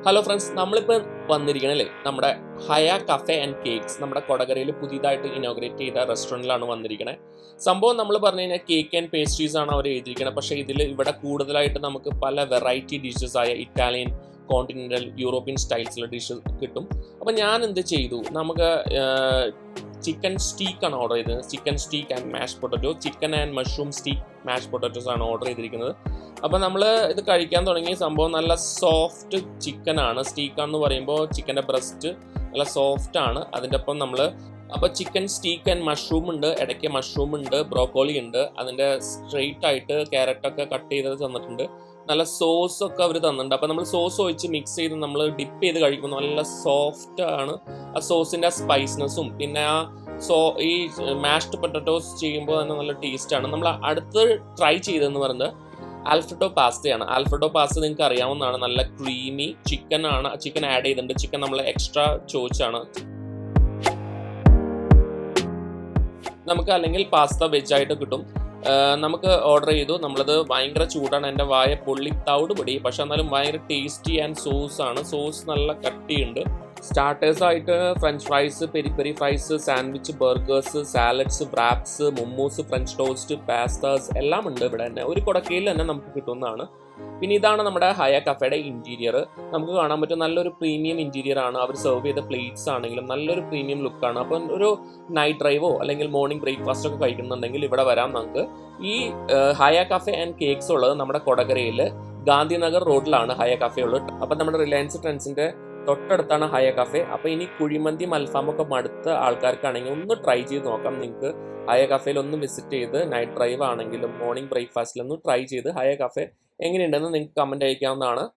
Hello friends, നമ്മളിപ്പോൾ വന്നിരിക്കണല്ലേ നമ്മുടെ ഹയ cafe and cakes നമ്മുടെ കൊടകരയിൽ പുതിയതായിട്ട് ഇനോഗ്രേറ്റ് ചെയ്ത റെസ്റ്റോറൻറ്റിലാണ് വന്നിരിക്കണത്. സംഭവം നമ്മൾ പറഞ്ഞു കഴിഞ്ഞാൽ കേക്ക് ആൻഡ് പേസ്ട്രീസ് ആണ് അവർ എഴുതിയിരിക്കുന്നത്. പക്ഷേ ഇവിടെ കൂടുതലായിട്ട് നമുക്ക് പല വെറൈറ്റി ഡിഷസ് ആയ ഇറ്റാലിയൻ, കോണ്ടിനെൻ്റൽ, യൂറോപ്യൻ സ്റ്റൈൽസിലുള്ള ഡിഷസ് കിട്ടും. അപ്പം ഞാൻ എന്ത് ചെയ്തു, നമുക്ക് ചിക്കൻ സ്റ്റീക്കാണ് ഓർഡർ ചെയ്തത്. ചിക്കൻ സ്റ്റീക്ക് ആൻഡ് മാഷ് potato, chicken and mushroom steak മാഷ് പൊട്ടറ്റോസ് ആണ് ഓർഡർ ചെയ്തിരിക്കുന്നത്. അപ്പോൾ നമ്മൾ ഇത് കഴിക്കാൻ തുടങ്ങിയ സംഭവം നല്ല സോഫ്റ്റ് ചിക്കനാണ്. സ്റ്റീക്കാണെന്ന് പറയുമ്പോൾ ചിക്കൻ്റെ ബ്രസ്റ്റ് നല്ല സോഫ്റ്റ് ആണ്. അതിൻ്റെ ഒപ്പം നമ്മൾ അപ്പോൾ ചിക്കൻ സ്റ്റീക്ക് ആൻഡ് മഷ്റൂം ഉണ്ട്, ഇടയ്ക്ക് മഷ്റൂം ഉണ്ട്, ബ്രോക്കോളി ഉണ്ട്, അതിൻ്റെ സ്ട്രെയിറ്റ് ആയിട്ട് ക്യാരറ്റൊക്കെ കട്ട് ചെയ്തത് തന്നിട്ടുണ്ട്. നല്ല സോസൊക്കെ അവർ തന്നിട്ടുണ്ട്. അപ്പോൾ നമ്മൾ സോസ് ഒഴിച്ച് മിക്സ് ചെയ്ത് നമ്മൾ ഡിപ്പ് ചെയ്ത് കഴിക്കുമ്പോൾ നല്ല സോഫ്റ്റ് ആണ്. ആ സോസിൻ്റെ സ്പൈസ്നെസ്സും പിന്നെ ഈ മാഷ്ഡ് പൊട്ടറ്റോസ് ചെയ്യുമ്പോൾ തന്നെ നല്ല ടേസ്റ്റാണ്. നമ്മൾ അടുത്ത് ട്രൈ ചെയ്തതെന്ന് പറയുന്നത് ആൽഫ്രെഡോ പാസ്തയാണ്. ആൽഫ്രെഡോ പാസ്ത നിങ്ങൾക്ക് അറിയാവുന്നതാണ്. നല്ല ക്രീമി ചിക്കൻ ആണ്. ചിക്കൻ ആഡ് ചെയ്തിട്ടുണ്ട്. ചിക്കൻ നമ്മൾ എക്സ്ട്രാ ചോദിച്ചാണ്. നമുക്ക് അല്ലെങ്കിൽ പാസ്ത വെജായിട്ട് കിട്ടും. നമുക്ക് ഓർഡർ ചെയ്തു. നമ്മളത് ഭയങ്കര ചൂടാണ്, എൻ്റെ വായ പൊള്ളി തവിട് പൊടി. പക്ഷെ എന്നാലും ഭയങ്കര ടേസ്റ്റി ആൻഡ് സോസാണ്. സോസ് നല്ല കട്ടിയുണ്ട്. സ്റ്റാർട്ടേഴ്സായിട്ട് French fries, peri peri fries, sandwich, burgers, salads, wraps, momos, French toast, pastas എല്ലാം ഉണ്ട് ഇവിടെ തന്നെ. ഒരു കൊടക്കയിൽ തന്നെ നമുക്ക് കിട്ടുന്നതാണ്. പിന്നെ ഇതാണ് നമ്മുടെ ഹയ കഫേയുടെ ഇൻറ്റീരിയർ. നമുക്ക് കാണാൻ പറ്റും നല്ലൊരു പ്രീമിയം ഇൻറ്റീരിയർ ആണ്. അവർ സെർവ് ചെയ്ത പ്ലേറ്റ്സ് ആണെങ്കിലും നല്ലൊരു പ്രീമിയം ലുക്കാണ്. അപ്പം ഒരു നൈറ്റ് ഡ്രൈവോ അല്ലെങ്കിൽ മോർണിംഗ് ബ്രേക്ക്ഫാസ്റ്റ് ഒക്കെ കഴിക്കുന്നുണ്ടെങ്കിൽ ഇവിടെ വരാം നമുക്ക്. ഈ ഹയ കഫേ ആൻഡ് കേക്ക്സ് ഉള്ളത് നമ്മുടെ കൊടകരയിൽ ഗാന്ധിനഗർ റോഡിലാണ് ഹയ കഫേ ഉള്ളത്. അപ്പം നമ്മുടെ റിലയൻസ് ട്രെൻഡ്സിൻ്റെ തൊട്ടടുത്താണ് ഹയ കഫേ. അപ്പോൾ ഇനി കുഴിമന്തി മൽഫാമൊക്കെ മടുത്ത ആൾക്കാർക്കാണെങ്കിൽ ഒന്ന് ട്രൈ ചെയ്ത് നോക്കാം. നിങ്ങൾക്ക് ഹയ കഫേയിൽ ഒന്ന് വിസിറ്റ് ചെയ്ത് നൈറ്റ് ഡ്രൈവ് ആണെങ്കിലും മോർണിംഗ് ബ്രേക്ക്ഫാസ്റ്റിലൊന്ന് ട്രൈ ചെയ്ത് ഹയ കഫേ എങ്ങനെയുണ്ടെന്ന് നിങ്ങൾക്ക് കമൻറ്റ് അയക്കാവുന്നതാണ്.